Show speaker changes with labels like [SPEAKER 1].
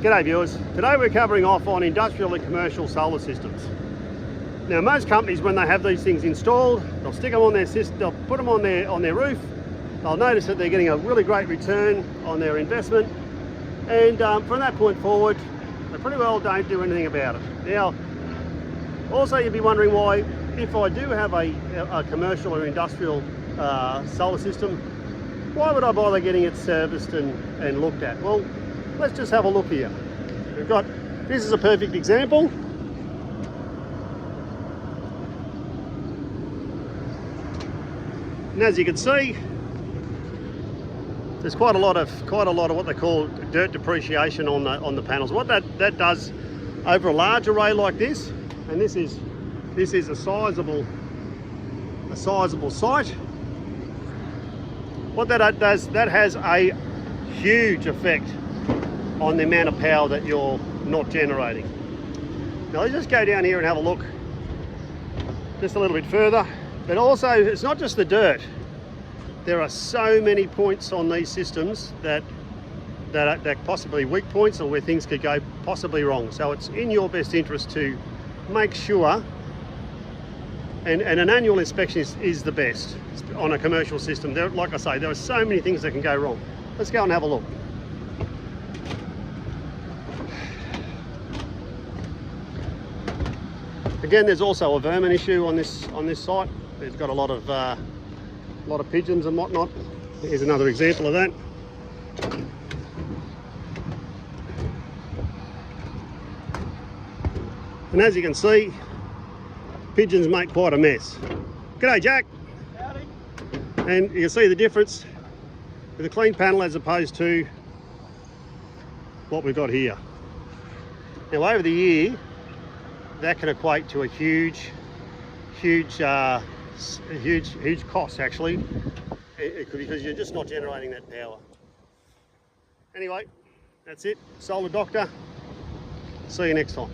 [SPEAKER 1] G'day viewers, today we're covering off on industrial and commercial solar systems. Now most companies, when they have these things installed, they'll stick them on their system, they'll put them on their roof, they'll notice that they're getting a really great return on their investment, and from that point forward they pretty well don't do anything about it. Now also you'd be wondering why, if I do have a commercial or industrial solar system, why would I bother getting it serviced and looked at? Well, let's just have a look here. This is a perfect example. And as you can see, there's quite a lot of what they call dirt depreciation on the panels. What that does over a large array like this, and this is a sizable site. What that does, that has a huge effect on the amount of power that you're not generating. Now let's just go down here and have a look just a little bit further. But also, it's not just the dirt. There are so many points on these systems that are possibly weak points, or where things could go possibly wrong. So it's in your best interest to make sure, and an annual inspection is the best on a commercial system. Like I say, there are so many things that can go wrong. Let's go and have a look. Again, there's also a vermin issue on this site. It's got a lot of pigeons and whatnot. Here's another example of that. And as you can see, pigeons make quite a mess. G'day, Jack.
[SPEAKER 2] Howdy.
[SPEAKER 1] And you can see the difference with a clean panel as opposed to what we've got here. Now over the year, that can equate to a huge cost actually, because you're just not generating that power. Anyway, that's it. Solar Doctor. See you next time.